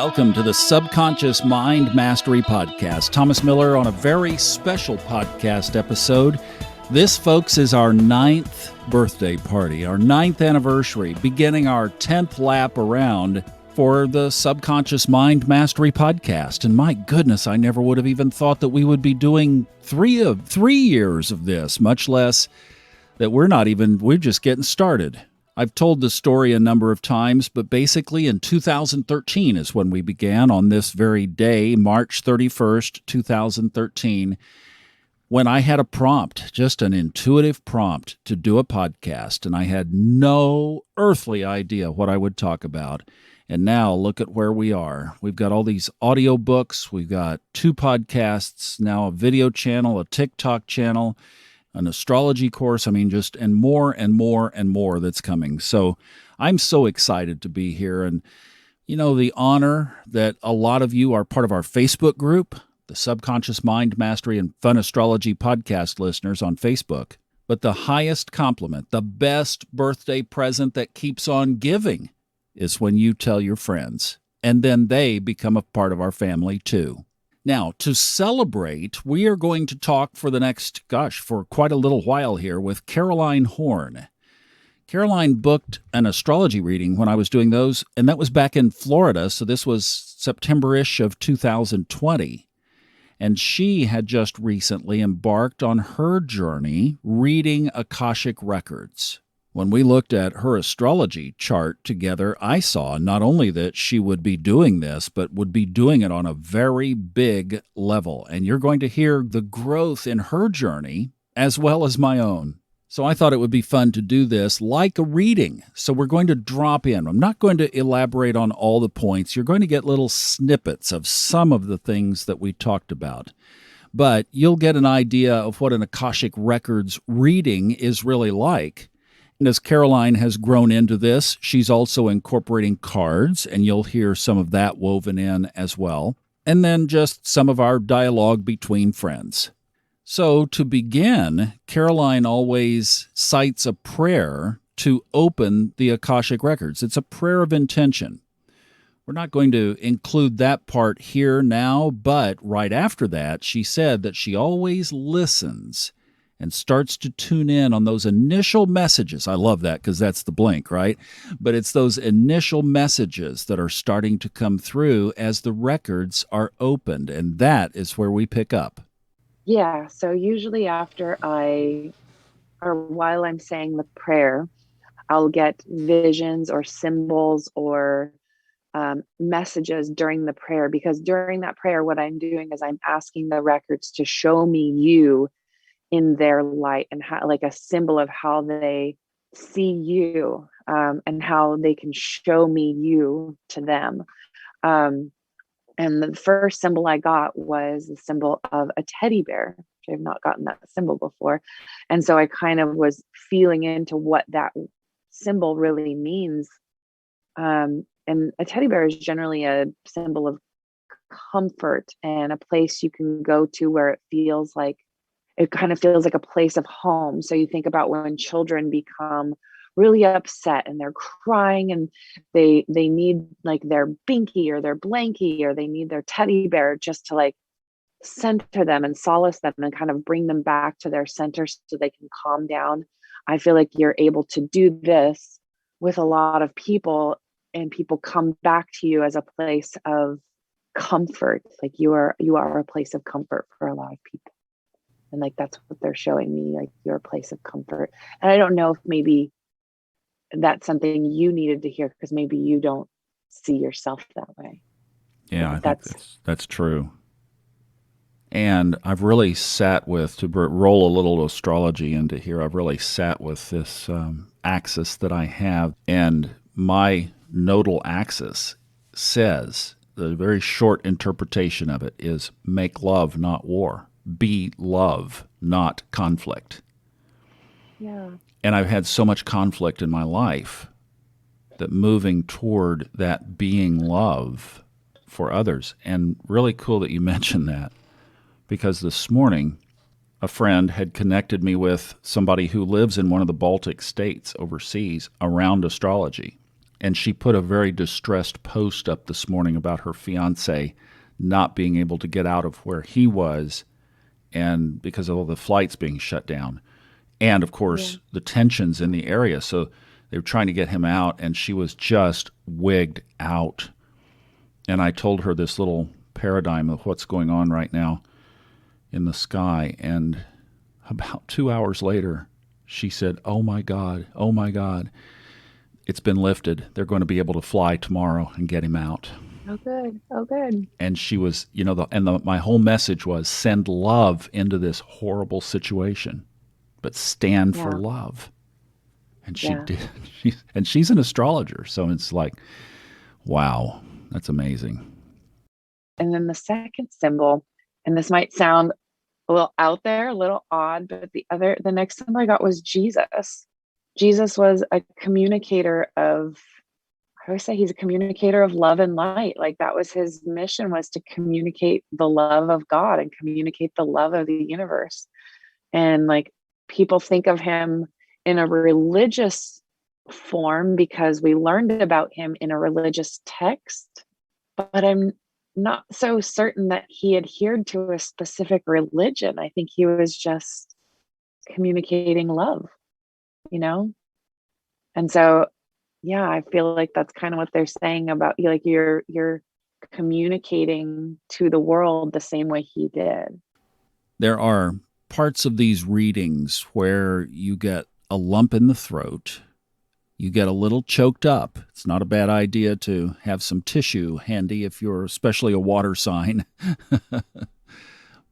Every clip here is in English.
Welcome to the Subconscious Mind Mastery Podcast. Thomas Miller on a very special podcast episode. This, folks, is our 9th birthday party, our 9th anniversary, beginning our 10th lap around for the Subconscious Mind Mastery Podcast. And my goodness, I never would have even thought that we would be doing 3 years of this, much less that we're just getting started. I've told the story a number of times, but basically in 2013 is when we began on this very day, March 31st, 2013, when I had a prompt, just an intuitive prompt to do a podcast, and I had no earthly idea what I would talk about. And now look at where we are. We've got all these audio books, we've got 2 podcasts, now a video channel, a TikTok channel, an astrology course, and more and more and more that's coming. So I'm so excited to be here. And, the honor that a lot of you are part of our Facebook group, the Subconscious Mind Mastery and Fun Astrology podcast listeners on Facebook. But the highest compliment, the best birthday present that keeps on giving is when you tell your friends, and then they become a part of our family too. Now, to celebrate, we are going to talk for for quite a little while here with Caroline Horne. Caroline booked an astrology reading when I was doing those, and that was back in Florida, so this was September-ish of 2020. And she had just recently embarked on her journey reading Akashic records. When we looked at her astrology chart together, I saw not only that she would be doing this, but would be doing it on a very big level. And you're going to hear the growth in her journey as well as my own. So I thought it would be fun to do this like a reading. So we're going to drop in. I'm not going to elaborate on all the points. You're going to get little snippets of some of the things that we talked about. But you'll get an idea of what an Akashic records reading is really like. And as Caroline has grown into this, she's also incorporating cards, and you'll hear some of that woven in as well. And then just some of our dialogue between friends. So to begin, Caroline always cites a prayer to open the Akashic records. It's a prayer of intention. We're not going to include that part here now, but right after that, she said that she always listens and starts to tune in on those initial messages. I love that because that's the blink, right? But it's those initial messages that are starting to come through as the records are opened, and that is where we pick up. Yeah, so usually while I'm saying the prayer, I'll get visions or symbols or messages during the prayer, because during that prayer, what I'm doing is I'm asking the records to show me you in their light, and how, like a symbol of how they see you, and how they can show me you to them. And the first symbol I got was the symbol of a teddy bear, which I've not gotten that symbol before. And so I kind of was feeling into what that symbol really means. And a teddy bear is generally a symbol of comfort and a place you can go to where it kind of feels like a place of home. So you think about when children become really upset and they're crying and they need like their binky or their blankie, or they need their teddy bear just to like center them and solace them and kind of bring them back to their center so they can calm down. I feel like you're able to do this with a lot of people, and people come back to you as a place of comfort. Like you are a place of comfort for a lot of people. And like, that's what they're showing me, like your place of comfort. And I don't know if maybe that's something you needed to hear, because maybe you don't see yourself that way. Yeah, I think that's true. And I've really sat with, to roll a little astrology into here, I've really sat with this axis that I have. And my nodal axis says, the very short interpretation of it is make love, not war. Be love, not conflict. Yeah. And I've had so much conflict in my life that moving toward that being love for others. And really cool that you mentioned that, because this morning a friend had connected me with somebody who lives in one of the Baltic states overseas around astrology. And she put a very distressed post up this morning about her fiance not being able to get out of where he was, and because of all the flights being shut down. And, of course, the tensions in the area. So they were trying to get him out, and she was just wigged out. And I told her this little paradigm of what's going on right now in the sky. And about 2 hours later, she said, oh, my God, it's been lifted. They're going to be able to fly tomorrow and get him out. Oh, good. Oh, good. And she was, my whole message was send love into this horrible situation, but stand for love. And she did. And she's an astrologer. So it's like, wow, that's amazing. And then the second symbol, and this might sound a little out there, a little odd, but the next symbol I got was Jesus. Jesus was a communicator of, I always say he's a communicator of love and light. Like that was his mission, was to communicate the love of God and communicate the love of the universe. And like people think of him in a religious form because we learned about him in a religious text, but I'm not so certain that he adhered to a specific religion. I think he was just communicating love, And so, yeah, I feel like that's kind of what they're saying about you. Like you're communicating to the world the same way he did. There are parts of these readings where you get a lump in the throat, you get a little choked up. It's not a bad idea to have some tissue handy if you're especially a water sign.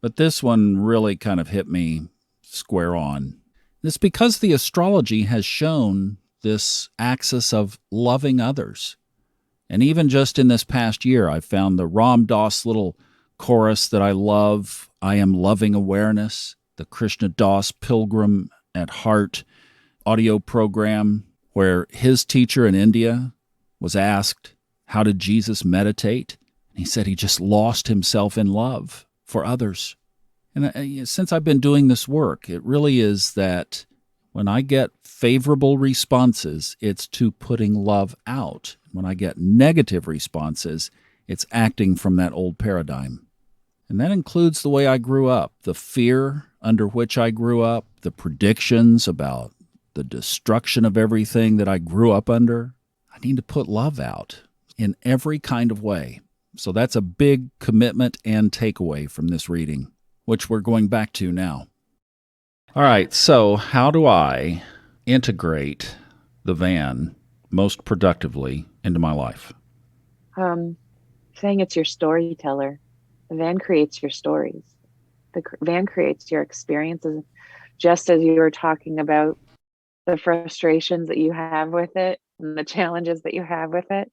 But this one really kind of hit me square on. It's because the astrology has shown this axis of loving others. And even just in this past year, I found the Ram Dass little chorus that I love, I Am Loving Awareness, the Krishna Das Pilgrim at Heart audio program, where his teacher in India was asked, how did Jesus meditate? And he said he just lost himself in love for others. And since I've been doing this work, it really is that when I get favorable responses, it's to putting love out. When I get negative responses, it's acting from that old paradigm. And that includes the way I grew up, the fear under which I grew up, the predictions about the destruction of everything that I grew up under. I need to put love out in every kind of way. So that's a big commitment and takeaway from this reading, which we're going back to now. All right, so how do I integrate the van most productively into my life? Saying it's your storyteller. The van creates your stories. The van creates your experiences. Just as you were talking about the frustrations that you have with it and the challenges that you have with it,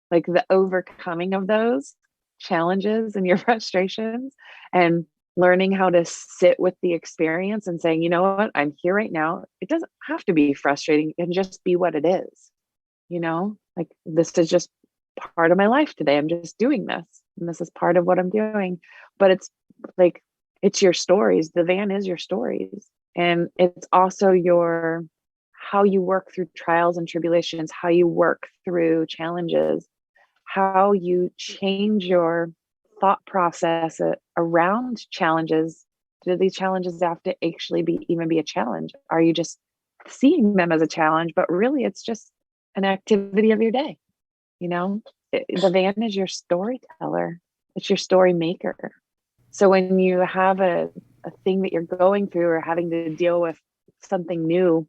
like the overcoming of those challenges and your frustrations and learning how to sit with the experience and saying, you know what, I'm here right now. It doesn't have to be frustrating. It can just be what it is. Like this is just part of my life today. I'm just doing this. And this is part of what I'm doing. But it's like, it's your stories. The van is your stories. And it's also how you work through trials and tribulations, how you work through challenges, how you change your thought process around challenges. Do these challenges have to actually even be a challenge? Are you just seeing them as a challenge, but really it's just an activity of your day? The van is your storyteller. It's your story maker. So when you have a thing that you're going through or having to deal with something new,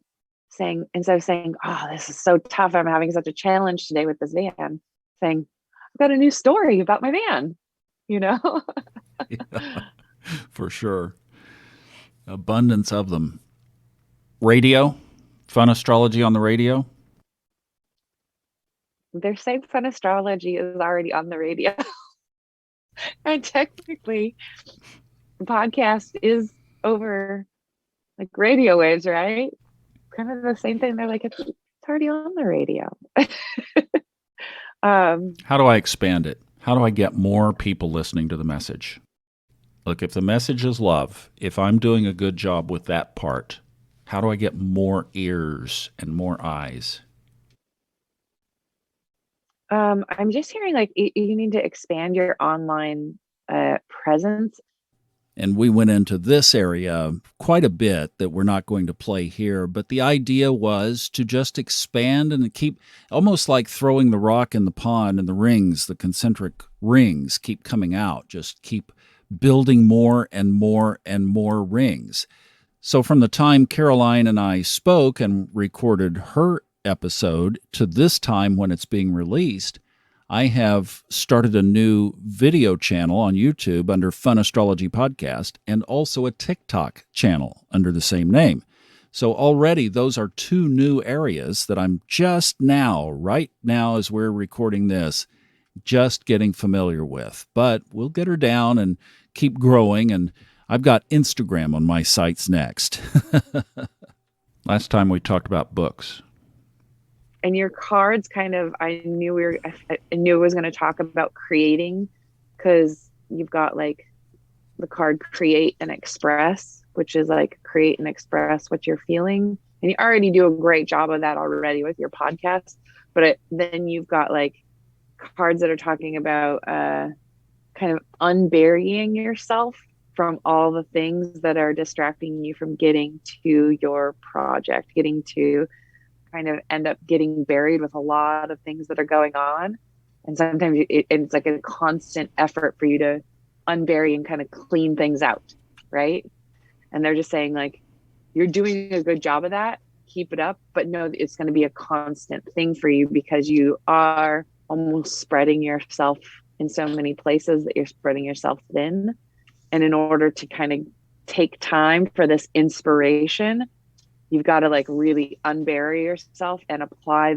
instead of saying, oh, this is so tough, I'm having such a challenge today with this van, saying, I've got a new story about my van, Yeah, for sure. Abundance of them. Radio, fun astrology on the radio. They're saying fun astrology is already on the radio. And technically, the podcast is over like radio waves, right? Kind of the same thing. They're like, it's already on the radio. How do I expand it? How do I get more people listening to the message? Look, if the message is love, if I'm doing a good job with that part, how do I get more ears and more eyes? I'm just hearing like you need to expand your online presence. And we went into this area quite a bit that we're not going to play here, but the idea was to just expand and keep, almost like throwing the rock in the pond, and the rings, the concentric rings, keep coming out, just keep building more and more and more rings. So from the time Caroline and I spoke and recorded her episode to this time when it's being released, I have started a new video channel on YouTube under Fun Astrology Podcast, and also a TikTok channel under the same name. So already those are two new areas that I'm just now, right now as we're recording this, just getting familiar with. But we'll get her down and keep growing, and I've got Instagram on my sights next. Last time we talked about books. And your cards kind of, I knew it was going to talk about creating, because you've got like the card create and express, which is like create and express what you're feeling. And you already do a great job of that already with your podcast. But then you've got like cards that are talking about kind of unburying yourself from all the things that are distracting you from getting to your project, getting to kind of end up getting buried with a lot of things that are going on. And sometimes it's like a constant effort for you to unbury and kind of clean things out, right? And they're just saying like, you're doing a good job of that, keep it up, but no, it's going to be a constant thing for you, because you are almost spreading yourself in so many places that you're spreading yourself thin. And in order to kind of take time for this inspiration, you've got to like really unbury yourself and apply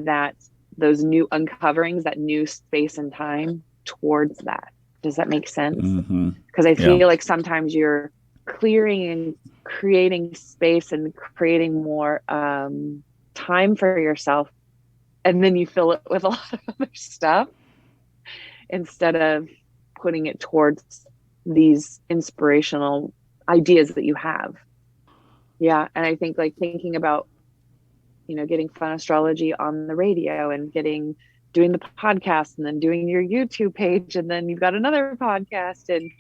those new uncoverings, that new space and time towards that. Does that make sense? Because I feel like sometimes you're clearing and creating space and creating more time for yourself, and then you fill it with a lot of other stuff instead of putting it towards these inspirational ideas that you have. Yeah. And I think like thinking about, getting Fun Astrology on the radio and doing the podcast, and then doing your YouTube page, and then you've got another podcast, and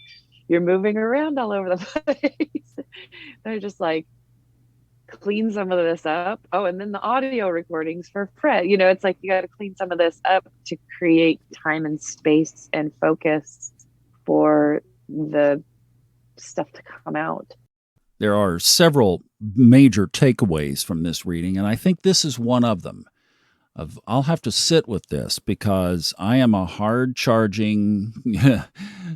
you're moving around all over the place. They're just like, clean some of this up. Oh, and then the audio recordings for Fred. It's like you got to clean some of this up to create time and space and focus for the stuff to come out. There are several major takeaways from this reading, and I think this is one of them. I'll have to sit with this, because I am a hard-charging,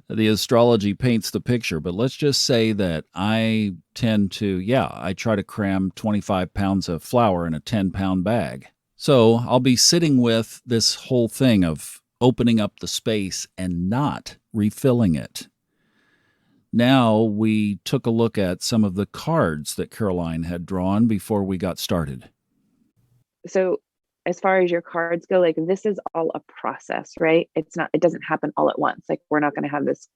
the astrology paints the picture, but let's just say that I tend to, I try to cram 25 pounds of flour in a 10-pound bag. So I'll be sitting with this whole thing of opening up the space and not refilling it. Now we took a look at some of the cards that Caroline had drawn before we got started. So as far as your cards go, like this is all a process, right? It doesn't happen all at once. Like we're not going to have this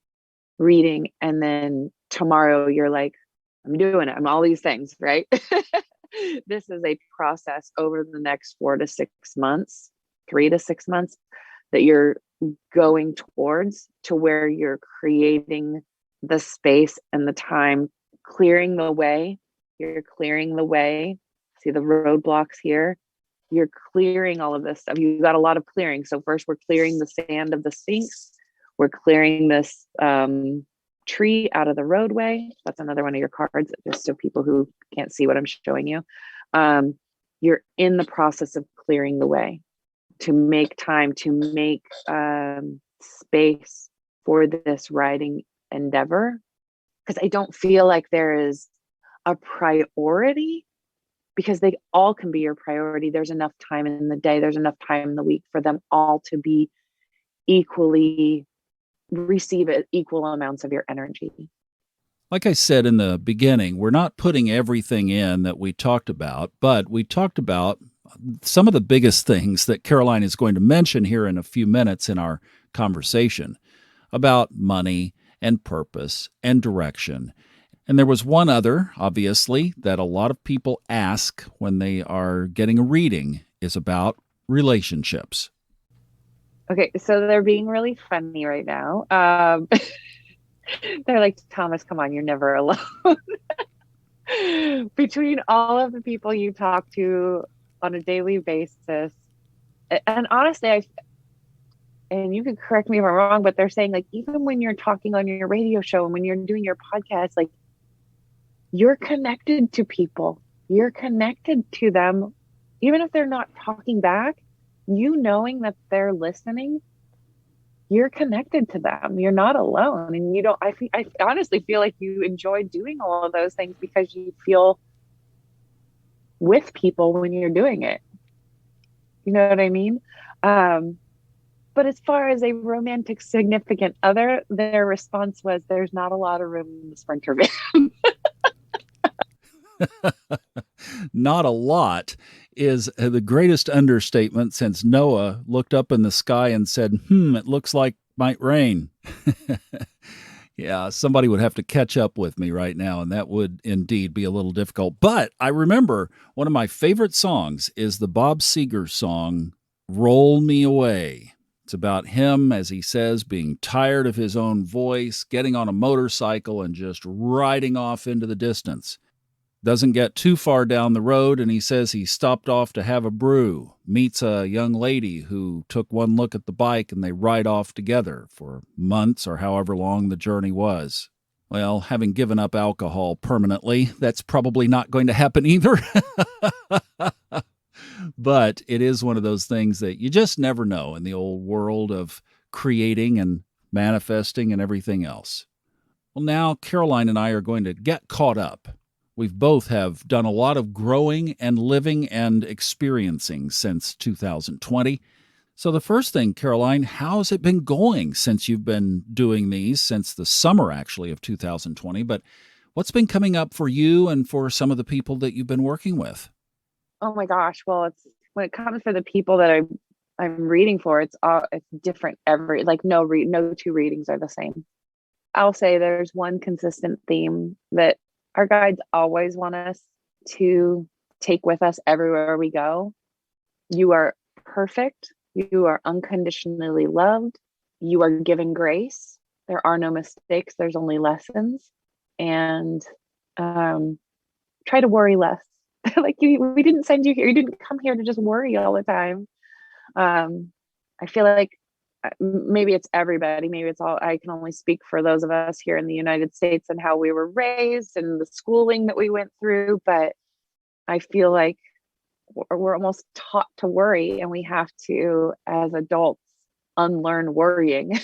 reading and then tomorrow you're like, I'm doing it. I'm all these things, right? This is a process over the next 4 to 6 months, 3 to 6 months, that you're going towards, to where you're creating the space and the time, clearing the way. You're clearing the way. See the roadblocks here? You're clearing all of this stuff. You've got a lot of clearing. So first we're clearing the sand of the Sphinx. We're clearing this tree out of the roadway. That's another one of your cards, just so people who can't see what I'm showing you. You're in the process of clearing the way to make time, to make space for this writing endeavor, because I don't feel like there is a priority, because they all can be your priority. There's enough time in the day, there's enough time in the week for them all to be receive equal amounts of your energy. Like I said in the beginning, we're not putting everything in that we talked about, but we talked about some of the biggest things that Caroline is going to mention here in a few minutes in our conversation about money and purpose and direction. And there was one other, obviously, that a lot of people ask when they are getting a reading, is about relationships. Okay, so they're being really funny right now. They're like, Thomas, come on, you're never alone. Between all of the people you talk to on a daily basis, and honestly, and you can correct me if I'm wrong, but they're saying like even when you're talking on your radio show and when you're doing your podcast, like you're connected to people. You're connected to them, even if they're not talking back, you knowing that they're listening, you're connected to them. You're not alone. And you don't, I honestly feel like you enjoy doing all of those things because you feel with people when you're doing it. You know what I mean? Um, but as far as a romantic significant other, their response was, there's not a lot of room in the Sprinter van. Not a lot is the greatest understatement since Noah looked up in the sky and said, it looks like might rain. Yeah, somebody would have to catch up with me right now, and that would indeed be a little difficult. But I remember one of my favorite songs is the Bob Seger song, Roll Me Away. It's about him, as he says, being tired of his own voice, getting on a motorcycle and just riding off into the distance. Doesn't get too far down the road, and he says he stopped off to have a brew, meets a young lady who took one look at the bike, and they ride off together for months or however long the journey was. Well, having given up alcohol permanently, that's probably not going to happen either. But it is one of those things that you just never know in the old world of creating and manifesting and everything else. Well, now Caroline and I are going to get caught up. We've both have done a lot of growing and living and experiencing since 2020. So the first thing, Caroline, how's it been going since you've been doing these, since the summer actually of 2020? But what's been coming up for you and for some of the people that you've been working with? Oh my gosh. Well, it's when it comes for the people that I'm reading for, it's different every like no two readings are the same. I'll say there's one consistent theme that our guides always want us to take with us everywhere we go. You are perfect. You are unconditionally loved. You are given grace. There are no mistakes. There's only lessons. And try to worry less. Like we didn't send you here. You didn't come here to just worry all the time. I feel like maybe it's everybody. Maybe it's all, I can only speak for those of us here in the United States and how we were raised and the schooling that we went through. But I feel like we're almost taught to worry, and we have to, as adults, unlearn worrying.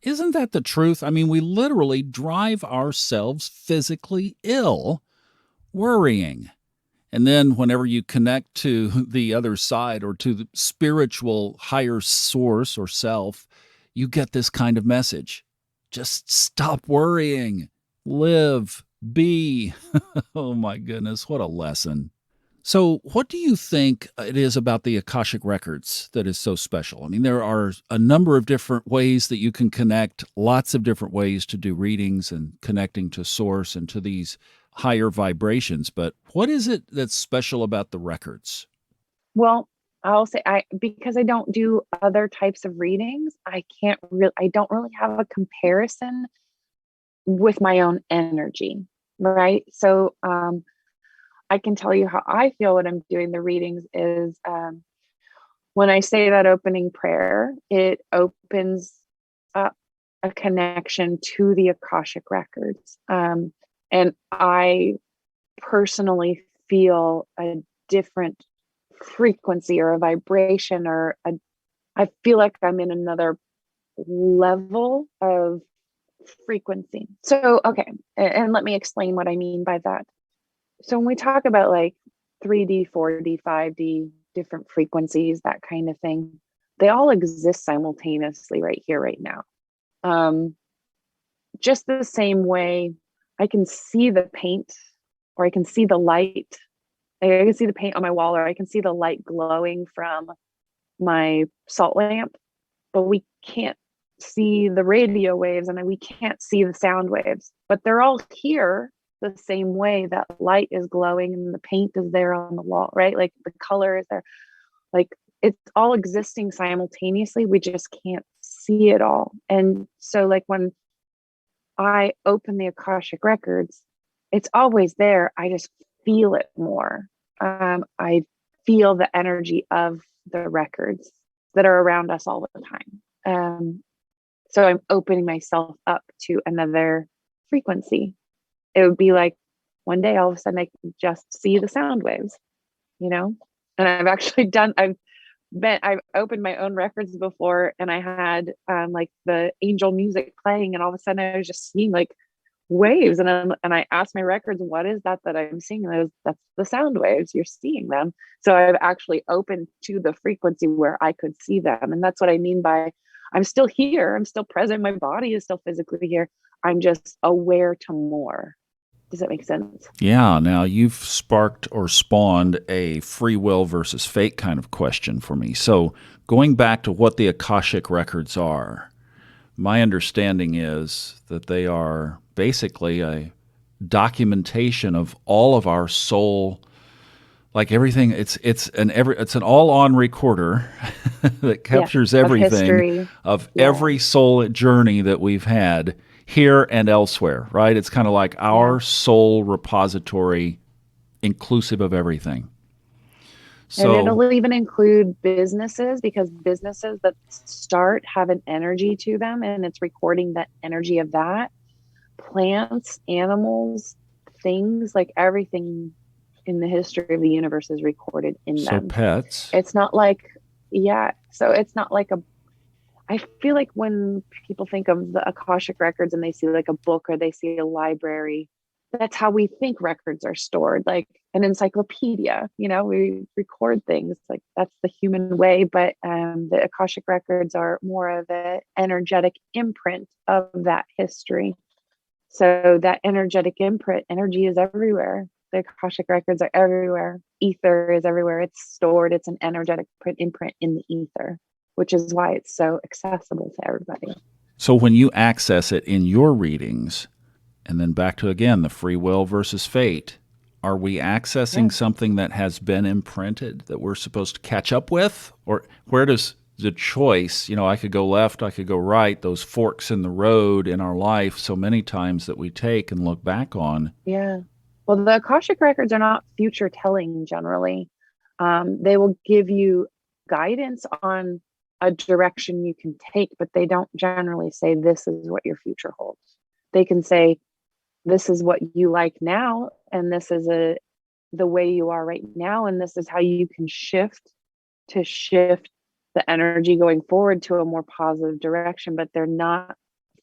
Isn't that the truth? I mean, we literally drive ourselves physically ill worrying. And then whenever you connect to the other side or to the spiritual higher source or self, you get this kind of message. Just stop worrying, live, be. Oh my goodness, what a lesson. So, what do you think it is about the Akashic Records that is so special? I mean, there are a number of different ways that you can connect, lots of different ways to do readings and connecting to source and to these higher vibrations. But what is it that's special about the records? Well, I'll say because I don't do other types of readings, I don't really have a comparison with my own energy, right? So I can tell you how I feel when I'm doing the readings is when I say that opening prayer, it opens up a connection to the Akashic records. And I personally feel a different frequency or a vibration I feel like I'm in another level of frequency. So, okay. And let me explain what I mean by that. So when we talk about like 3D, 4D, 5D, different frequencies, that kind of thing, they all exist simultaneously right here, right now. Just the same way I can see the paint or I can see the light. I can see the paint on my wall or I can see the light glowing from my salt lamp, but we can't see the radio waves and we can't see the sound waves, but they're all here the same way. That light is glowing and the paint is there on the wall, right? Like the color is there. Like it's all existing simultaneously. We just can't see it all. And so like when I open the Akashic records, it's always there. I just feel it more. I feel the energy of the records that are around us all the time. So I'm opening myself up to another frequency. It would be like one day all of a sudden I can just see the sound waves, you know? And I've actually I've opened my own records before, and I had like the angel music playing, and all of a sudden I was just seeing like waves, and I asked my records, what is that I'm seeing? And that's the sound waves. You're seeing them. So I've actually opened to the frequency where I could see them, and that's what I mean by I'm still here. I'm still present. My body is still physically here. I'm just aware to more. Does that make sense? Yeah. Now you've sparked or spawned a free will versus fate kind of question for me. So going back to what the Akashic records are, my understanding is that they are basically a documentation of all of our soul, like everything. It's an all-on recorder that captures everything of every soul journey that we've had here and elsewhere, right? It's kind of like our soul repository, inclusive of everything. So, and it'll even include businesses, because businesses that start have an energy to them, and it's recording that energy of that. Plants, animals, things, like everything in the history of the universe is recorded in them. So pets. It's not like, so it's not like I feel like when people think of the Akashic records and they see like a book or they see a library, that's how we think records are stored, like an encyclopedia. We record things, like that's the human way. But the Akashic records are more of an energetic imprint of that history. So that energetic imprint, energy is everywhere. The Akashic records are everywhere. Ether is everywhere. It's stored. It's an energetic imprint in the ether, which is why it's so accessible to everybody. So when you access it in your readings, and then back to, again, the free will versus fate, are we accessing something that has been imprinted that we're supposed to catch up with? Or where does the choice, I could go left, I could go right, those forks in the road in our life so many times that we take and look back on? Yeah. Well, the Akashic records are not future telling generally. They will give you guidance on a direction you can take, but they don't generally say this is what your future holds. They can say this is what you like now, and this is the way you are right now, and this is how you can shift the energy going forward to a more positive direction. But they're not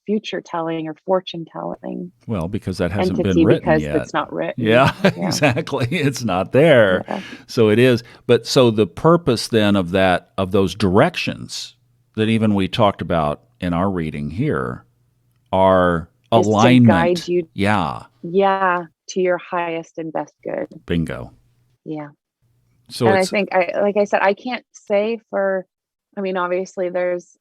future telling or fortune telling. Well, because that hasn't been written because yet. It's not written. Yeah, exactly. It's not there. Yeah. So it is. But so the purpose then of those directions that even we talked about in our reading here are alignment. To guide you. Yeah. To your highest and best good. Bingo. Yeah. So and I think like I said, I can't say obviously there's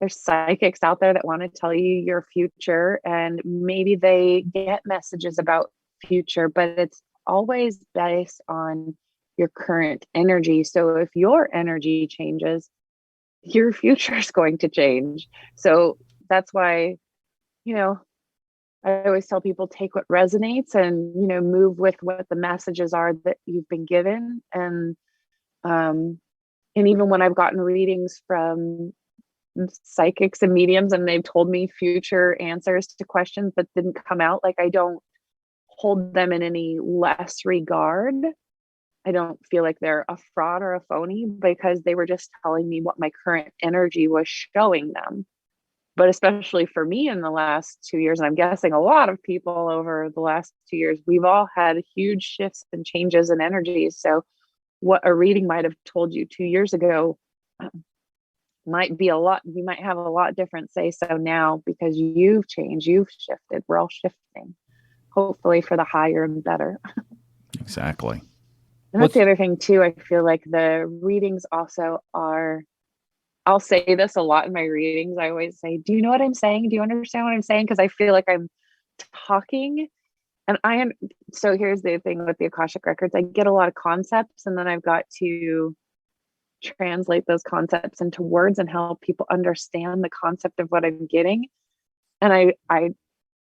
psychics out there that want to tell you your future, and maybe they get messages about future, but it's always based on your current energy. So if your energy changes, your future is going to change. So that's why, I always tell people, take what resonates and, move with what the messages are that you've been given. And even when I've gotten readings from psychics and mediums and they've told me future answers to questions that didn't come out, like I don't hold them in any less regard. I don't feel like they're a fraud or a phony, because they were just telling me what my current energy was showing them. But especially for me in the last 2 years, and I'm guessing a lot of people over the last 2 years, we've all had huge shifts and changes in energies. So what a reading might have told you 2 years ago might be you might have a lot different say so now, because you've changed, you've shifted. We're all shifting, hopefully for the higher and better. Exactly. And that's the other thing too. I feel like the readings also are, I'll say this a lot in my readings. I always say, do you know what I'm saying? Do you understand what I'm saying? Because I feel like I'm talking. And so here's the thing with the Akashic records. I get a lot of concepts, and then I've got to translate those concepts into words and help people understand the concept of what I'm getting. And I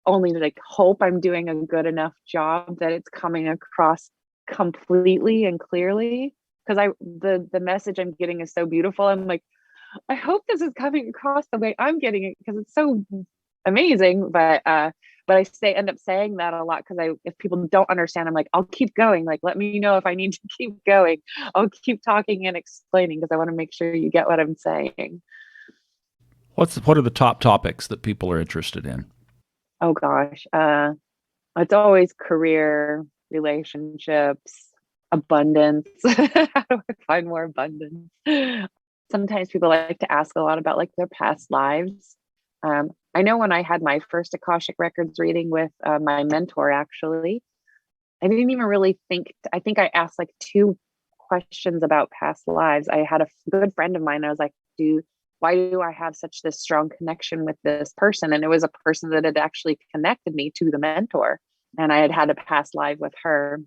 only like hope I'm doing a good enough job that it's coming across completely and clearly. Because the message I'm getting is so beautiful. I'm like, I hope this is coming across the way I'm getting it because it's so amazing. But I end up saying that a lot because if people don't understand, I'm like, I'll keep going. Like, let me know if I need to keep going. I'll keep talking and explaining because I want to make sure you get what I'm saying. What are the top topics that people are interested in? Oh gosh, it's always career, relationships, abundance. How do I find more abundance? Sometimes people like to ask a lot about like their past lives. I know when I had my first Akashic Records reading with my mentor, actually, I didn't even really I think I asked like 2 questions about past lives. I had a good friend of mine. I was like, why do I have such this strong connection with this person? And it was a person that had actually connected me to the mentor. And I had had a past life with her.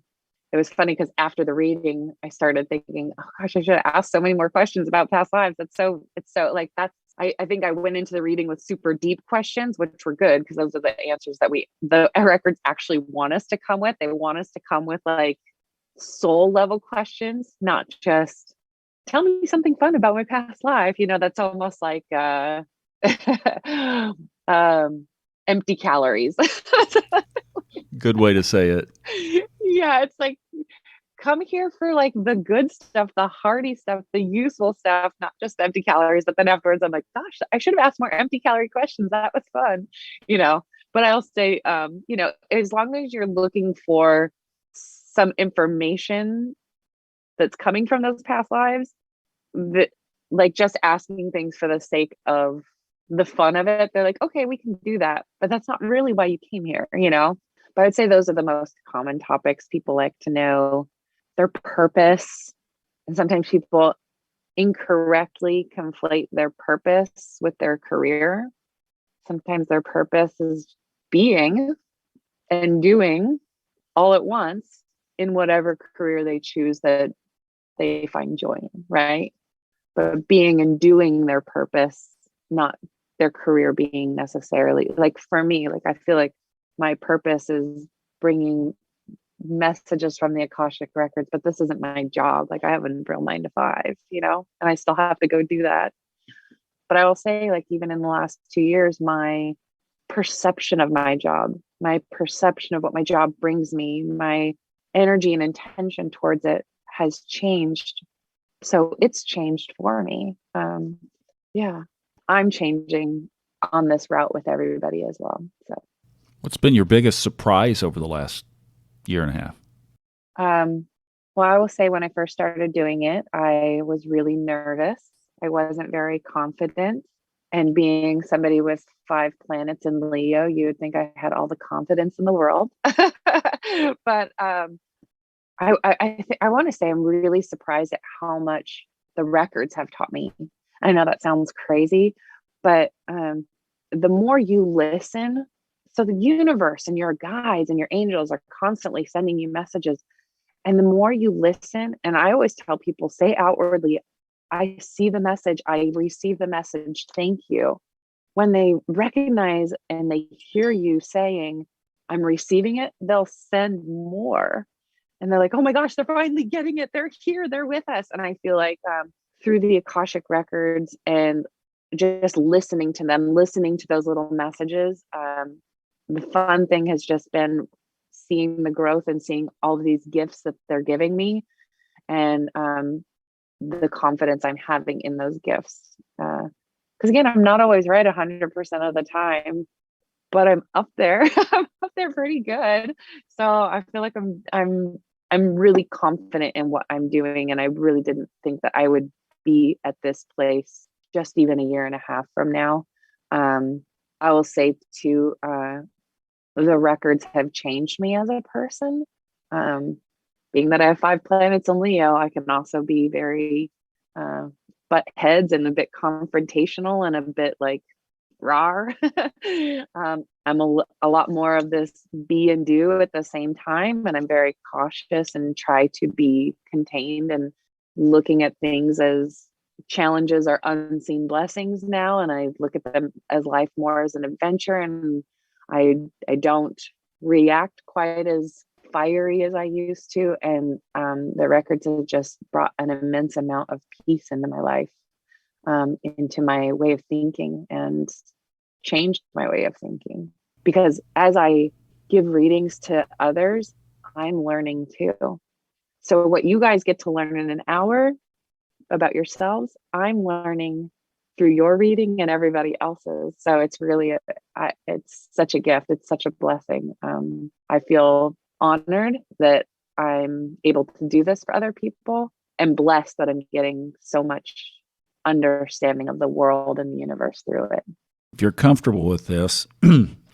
It was funny because after the reading, I started thinking, oh gosh, I should have asked so many more questions about past lives. It's so like I think I went into the reading with super deep questions, which were good because those are the answers that the records actually want us to come with. They want us to come with like soul level questions, not just tell me something fun about my past life. That's almost like empty calories. Good way to say it. Yeah, it's like come here for like the good stuff, the hearty stuff, the useful stuff, not just empty calories. But then afterwards, I'm like, gosh, I should have asked more empty calorie questions. That was fun, But I'll say, as long as you're looking for some information that's coming from those past lives, that like just asking things for the sake of the fun of it, they're like, okay, we can do that, but that's not really why you came here. But I'd say those are the most common topics people like to know, their purpose. And sometimes people incorrectly conflate their purpose with their career. Sometimes their purpose is being and doing all at once in whatever career they choose that they find joy in, right? But being and doing their purpose, not their career being necessarily. Like for me, like I feel like my purpose is bringing messages from the Akashic Records, but this isn't my job. Like I have a real 9 to 5, and I still have to go do that. But I will say, like, even in the last 2 years, my perception of my job, my perception of what my job brings me, my energy and intention towards it has changed. So it's changed for me. Yeah, I'm changing on this route with everybody as well. So, what's been your biggest surprise over the last year and a half? Well, I will say when I first started doing it, I was really nervous. I wasn't very confident. And being somebody with 5 planets in Leo, you would think I had all the confidence in the world. But I want to say I'm really surprised at how much the records have taught me. I know that sounds crazy, but the more you listen, so the universe and your guides and your angels are constantly sending you messages. And the more you listen, and I always tell people, say outwardly, I see the message, I receive the message, thank you. When they recognize and they hear you saying, I'm receiving it, they'll send more. And they're like, oh my gosh, they're finally getting it. They're here, they're with us. And I feel like through the Akashic Records and just listening to them, listening to those little messages, the fun thing has just been seeing the growth and seeing all of these gifts that they're giving me, and the confidence I'm having in those gifts. Because again, I'm not always right 100% of the time, but I'm up there. I'm up there pretty good. So I feel like I'm really confident in what I'm doing, and I really didn't think that I would be at this place just even a year and a half from now. I will say too, the records have changed me as a person. Being that I have 5 planets in Leo, I can also be very butt heads and a bit confrontational and a bit like rawr. I'm a lot more of this be and do at the same time, and I'm very cautious and try to be contained and looking at things as challenges are unseen blessings now, and I look at them as life more as an adventure, and I don't react quite as fiery as I used to, and the records have just brought an immense amount of peace into my life, into my way of thinking, and changed my way of thinking, because as I give readings to others, I'm learning too. So what you guys get to learn in an hour about yourselves, I'm learning through your reading and everybody else's. So it's really, it's such a gift. It's such a blessing. I feel honored that I'm able to do this for other people, and blessed that I'm getting so much understanding of the world and the universe through it. If you're comfortable with this,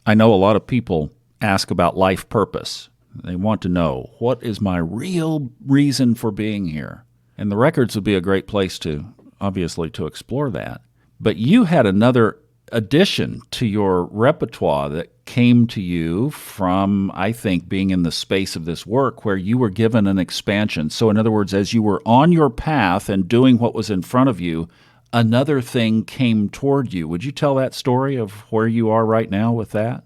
I know a lot of people ask about life purpose. They want to know, what is my real reason for being here? And the records would be a great place to, obviously, to explore that. But you had another addition to your repertoire that came to you from, I think, being in the space of this work where you were given an expansion. So in other words, as you were on your path and doing what was in front of you, another thing came toward you. Would you tell that story of where you are right now with that?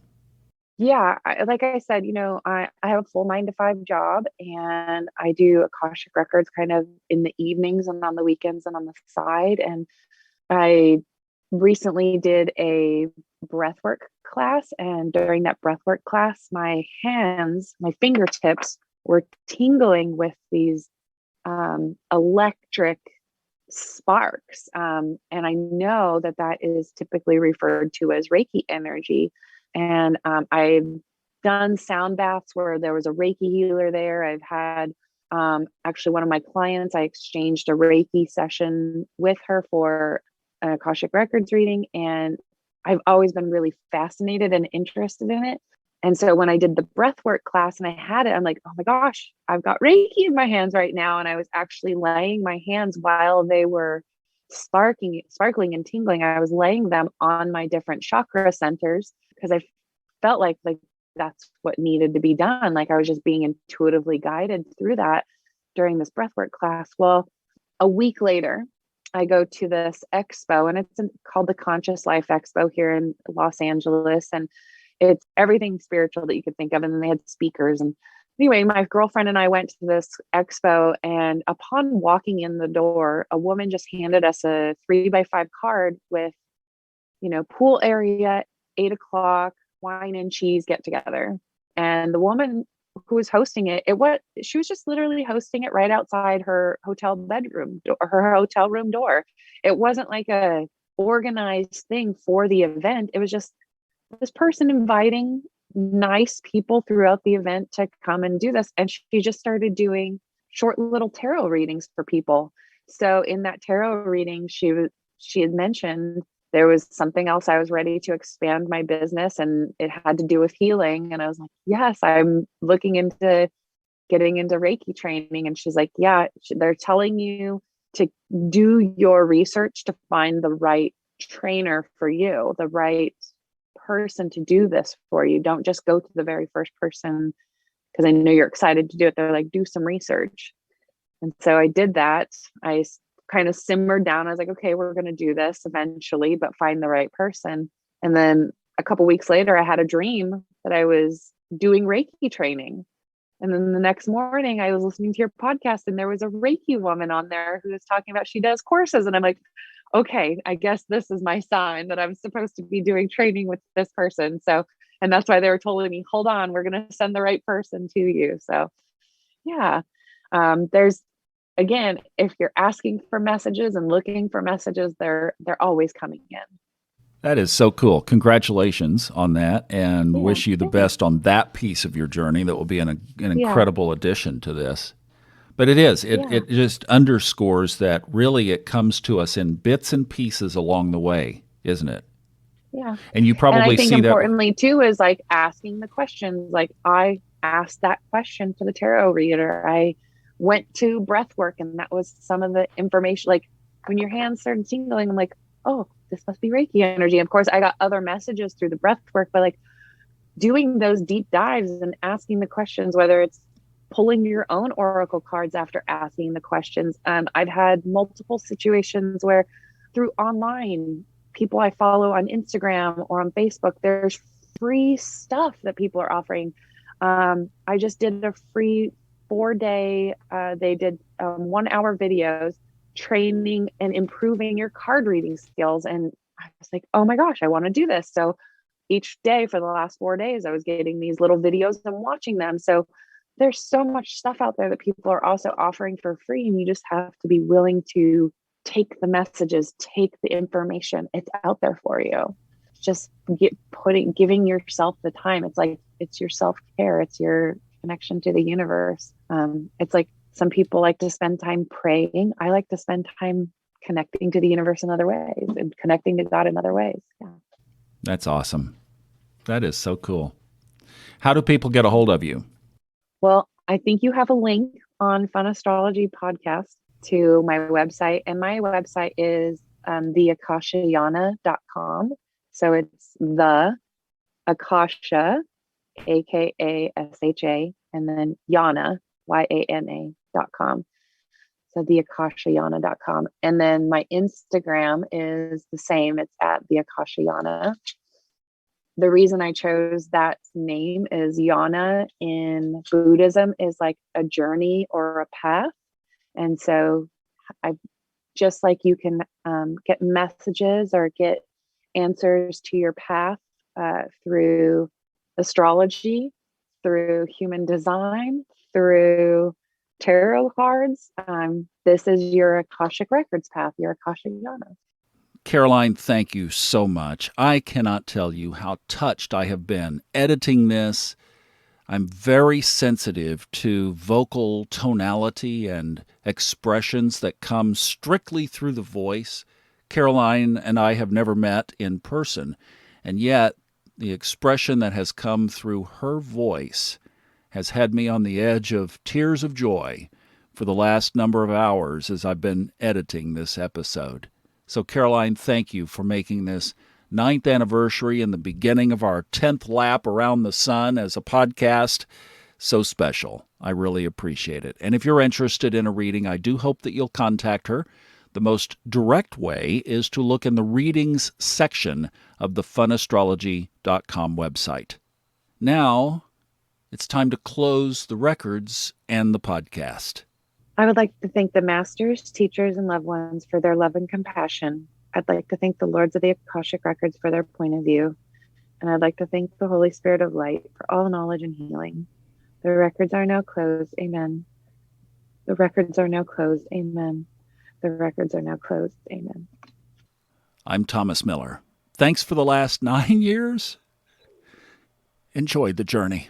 Yeah, like I said, I have a full 9 to 5 job, and I do Akashic records kind of in the evenings and on the weekends and on the side. And I recently did a breathwork class, and during that breathwork class, my hands, my fingertips were tingling with these electric sparks. And I know that that is typically referred to as Reiki energy. And I've done sound baths where there was a Reiki healer there. I've had actually one of my clients, I exchanged a Reiki session with her for an Akashic Records reading. And I've always been really fascinated and interested in it. And so when I did the breathwork class and I had it, I'm like, oh my gosh, I've got Reiki in my hands right now. And I was actually laying my hands while they were sparkling and tingling. I was laying them on my different chakra centers, because I felt like that's what needed to be done. Like I was just being intuitively guided through that during this breathwork class. Well, a week later, I go to this expo, and it's called the Conscious Life Expo here in Los Angeles. And it's everything spiritual that you could think of. And then they had speakers. And anyway, my girlfriend and I went to this expo, and upon walking in the door, a woman just handed us a 3x5 card with, pool area, 8 o'clock, wine and cheese get together. And the woman who was hosting it, she was just literally hosting it right outside her hotel bedroom or her hotel room door. It wasn't like a organized thing for the event. It was just this person inviting nice people throughout the event to come and do this. And she just started doing short little tarot readings for people. So in that tarot reading, she had mentioned there was something else I was ready to expand my business, and it had to do with healing. And I was like, yes, I'm looking into getting into Reiki training. And she's like, yeah, they're telling you to do your research to find the right trainer for you, the right person to do this for you. Don't just go to the very first person, because I know you're excited to do it. They're like, do some research. And so I did that. I kind of simmered down. I was like, okay, we're going to do this eventually, but find the right person. And then a couple weeks later, I had a dream that I was doing Reiki training. And then the next morning I was listening to your podcast, and there was a Reiki woman on there who was talking about she does courses. And I'm like, okay, I guess this is my sign that I'm supposed to be doing training with this person. So, and that's why they were telling me, hold on, we're going to send the right person to you. So yeah, there's, again, if you're asking for messages and looking for messages, they're always coming in. That is so cool. Congratulations on that, and wish you the best on that piece of your journey. That will be an incredible addition to this. But it just underscores that really it comes to us in bits and pieces along the way, isn't it? Yeah. And you probably and I think see importantly too is like asking the questions. Like I asked that question for the tarot reader. I went to breath work, and that was some of the information. Like when your hands started tingling, I'm like, oh, this must be Reiki energy. Of course, I got other messages through the breath work, but like doing those deep dives and asking the questions, whether it's pulling your own oracle cards after asking the questions. I've had multiple situations where through online, people I follow on Instagram or on Facebook, there's free stuff that people are offering. I just did a free 4-day, they did 1 hour videos training and improving your card reading skills. And I was like, oh my gosh, I want to do this. So each day for the last 4 days, I was getting these little videos and watching them. So there's so much stuff out there that people are also offering for free. And you just have to be willing to take the messages, take the information. It's out there for you. Just giving yourself the time. It's like, it's your self-care. It's your connection to the universe. It's like some people like to spend time praying. I like to spend time connecting to the universe in other ways and connecting to God in other ways. Yeah. That's awesome. That is so cool. How do people get a hold of you? Well, I think you have a link on Fun Astrology Podcast to my website, and my website is theakashayana.com. So it's the Akasha, AKASHA, and then Yana, YANA.com. So theakashayana.com. And then my Instagram is the same. It's at the Akashayana. The reason I chose that name is Yana in Buddhism is like a journey or a path. And so I just like you can get messages or get answers to your path through astrology, through human design, through tarot cards. This is your Akashic Records path, your Akashic Yana. Caroline, thank you so much. I cannot tell you how touched I have been editing this. I'm very sensitive to vocal tonality and expressions that come strictly through the voice. Caroline and I have never met in person, and yet the expression that has come through her voice has had me on the edge of tears of joy for the last number of hours as I've been editing this episode. So, Caroline, thank you for making this 9th anniversary and the beginning of our 10th lap around the sun as a podcast so special. I really appreciate it. And if you're interested in a reading, I do hope that you'll contact her. The most direct way is to look in the readings section of the funastrology.com website. Now, it's time to close the records and the podcast. I would like to thank the masters, teachers, and loved ones for their love and compassion. I'd like to thank the Lords of the Akashic Records for their point of view. And I'd like to thank the Holy Spirit of Light for all knowledge and healing. The records are now closed. Amen. The records are now closed. Amen. The records are now closed. Amen. I'm Thomas Miller. Thanks for the last 9 years. Enjoy the journey.